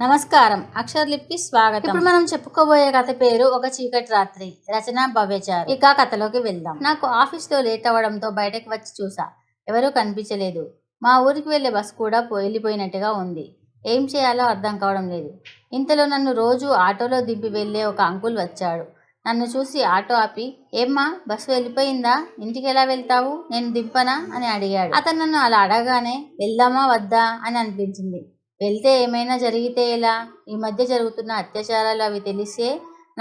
నమస్కారం. అక్షరలిపికి స్వాగతం. ఇప్పుడు మనం చెప్పుకోబోయే కథ పేరు ఒక చీకటి రాత్రి. రచన భవ్యచారు. ఇక కథలోకి వెళ్దాం. నాకు ఆఫీస్లో లేట్ అవ్వడంతో బయటకు వచ్చి చూసా. ఎవరూ కనిపించలేదు. మా ఊరికి వెళ్లే బస్ కూడా వెళ్ళిపోయినట్టుగా ఉంది. ఏం చేయాలో అర్థం కావడం లేదు. ఇంతలో నన్ను రోజు ఆటోలో దింపి వెళ్లే ఒక అంకుల్ వచ్చాడు. నన్ను చూసి ఆటో ఆపి, ఏమ్మా బస్సు వెళ్ళిపోయిందా, ఇంటికి ఎలా వెళ్తావు, నేను దింపనా అని అడిగాడు. అతను నన్ను అలా అడగానే వెళ్దామా వద్దా అని అనిపించింది. వెళ్తే ఏమైనా జరిగితే ఎలా? ఈ మధ్య జరుగుతున్న అత్యాచారాలు అవి తెలిసే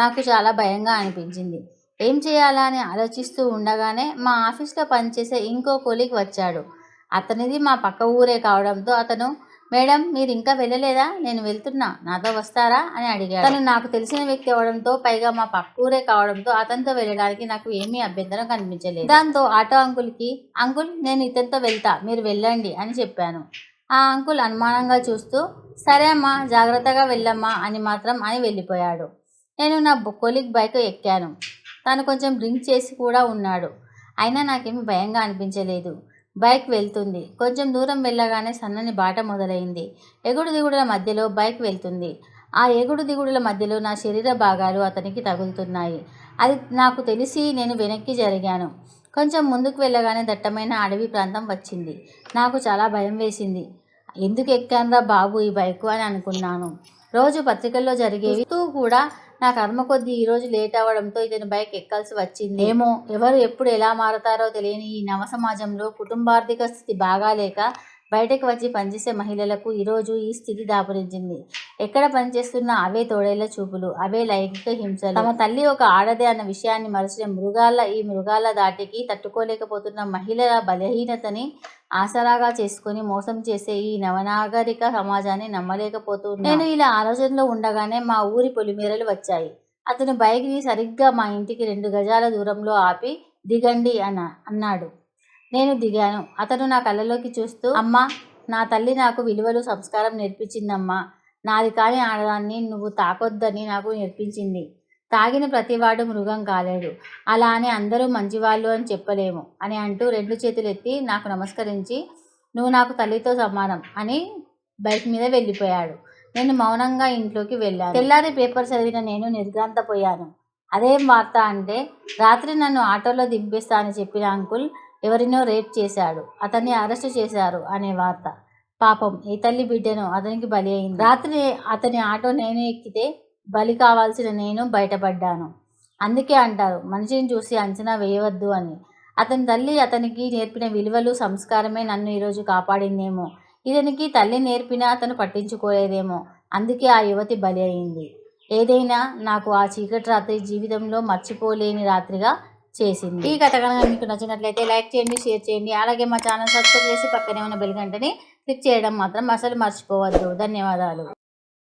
నాకు చాలా భయంగా అనిపించింది. ఏం చేయాలా అని ఆలోచిస్తూ ఉండగానే మా ఆఫీస్లో పనిచేసే ఇంకో కొలీగ్ వచ్చాడు. అతనిది మా పక్క ఊరే కావడంతో అతను, మేడం మీరు ఇంకా వెళ్ళలేదా, నేను వెళ్తున్నా, నాతో వస్తారా అని అడిగాడు. తను నాకు తెలిసిన వ్యక్తి అవడంతో, పైగా మా పక్క ఊరే కావడంతో అతనితో వెళ్ళడానికి నాకు ఏమీ అభ్యంతరం కనిపించలేదు. దాంతో ఆటో అంకుల్కి, అంకుల్ నేను ఇతనితో వెళ్తా, మీరు వెళ్ళండి అని చెప్పాను. ఆ అంకుల్ అనుమానంగా చూస్తూ, సరే అమ్మా జాగ్రత్తగా వెళ్ళమ్మా అని మాత్రం అని వెళ్ళిపోయాడు. నేను నా కొలీగ్ బైక్ ఎక్కాను. తను కొంచెం డ్రింక్ చేసి కూడా ఉన్నాడు. అయినా నాకేమీ భయంగా అనిపించలేదు. బైక్ వెళ్తుంది. కొంచెం దూరం వెళ్ళగానే సన్నని బాట మొదలైంది. ఎగుడు దిగుడుల మధ్యలో బైక్ వెళ్తుంది. ఆ ఎగుడు దిగుడుల మధ్యలో నా శరీర భాగాలు అతనికి తగులుతున్నాయి. అది నాకు తెలిసి నేను వెనక్కి జరిగాను. కొంచెం ముందుకు వెళ్ళగానే దట్టమైన అడవి ప్రాంతం వచ్చింది. నాకు చాలా భయం వేసింది. ఎందుకు ఎక్కానురా బాబు ఈ బైకు అని అనుకున్నాను. రోజు పత్రికల్లో జరిగేవి కూడా నా కర్మ కొద్దీ ఈరోజు లేట్ అవ్వడంతో ఇతని బైక్ ఎక్కాల్సి వచ్చింది. ఏమో ఎవరు ఎప్పుడు ఎలా మారతారో తెలియని ఈ నవ సమాజంలో కుటుంబార్థిక స్థితి బాగాలేక బయటకు వచ్చి పనిచేసే మహిళలకు ఈరోజు ఈ స్థితి దాపురించింది. ఎక్కడ పనిచేస్తున్నా అవే తోడేళ్ల చూపులు, అవే లైంగిక హింసలు. తమ తల్లి ఒక ఆడదే అన్న విషయాన్ని మరచిన మృగాల దాటికి తట్టుకోలేకపోతున్న మహిళల బలహీనతని ఆసరాగా చేసుకుని మోసం చేసే ఈ నవనాగరిక సమాజాన్ని నమ్మలేకపోతున్నా. నేను ఇలా ఆలోచనలో ఉండగానే మా ఊరి పొలిమేరలు వచ్చాయి. అతను బైక్ని సరిగ్గా మా ఇంటికి 2 గజాల దూరంలో ఆపి, దిగండి అన్నాడు. నేను దిగాను. అతను నా కళ్ళలోకి చూస్తూ, అమ్మా నా తల్లి నాకు విలువలు సంస్కారం నేర్పించిందమ్మా. నాది కాని ఆడదాన్ని నువ్వు తాకొద్దని నాకు నేర్పించింది. తాగిన ప్రతివాడు మృగం కాలేడు. అలా అని అందరూ మంచివాళ్ళు అని చెప్పలేము అని అంటూ 2 చేతులు ఎత్తి నాకు నమస్కరించి, నువ్వు నాకు తల్లితో సమానం అని బైక్ మీద వెళ్ళిపోయాడు. నేను మౌనంగా ఇంట్లోకి వెళ్ళాను. తెల్లారి పేపర్ చదివిన నేను నిర్ఘాంతపోయాను. అదేం వార్త అంటే, రాత్రి నన్ను ఆటోలో దింపేస్తా అని చెప్పిన అంకుల్ ఎవరినో రేప్ చేశాడు, అతన్ని అరెస్టు చేశారు అనే వార్త. పాపం ఏ తల్లి బిడ్డనో అతనికి బలి అయింది. రాత్రి అతని ఆటో నేను ఎక్కితే బలి కావాల్సిన నేను బయటపడ్డాను. అందుకే అంటారు మనిషిని చూసి అంచనా వేయవద్దు అని. అతని తల్లి అతనికి నేర్పిన విలువలు సంస్కారమే నన్ను ఈరోజు కాపాడిందేమో. ఇతనికి తల్లి నేర్పినా అతను పట్టించుకోలేదేమో. అందుకే ఆ యువతి బలి అయింది. ఏదైనా నాకు ఆ చీకటి రాత్రి జీవితంలో మర్చిపోలేని రాత్రిగా చేసింది. ఈ కథ కనుక మీకు నచ్చినట్లయితే లైక్ చేయండి, షేర్ చేయండి. అలాగే మా ఛానల్ సబ్స్క్రైబ్ చేసి పక్కనే ఉన్న బెల్ గంటని క్లిక్ చేయడం మాత్రం అసలు మర్చిపోవద్దు. ధన్యవాదాలు.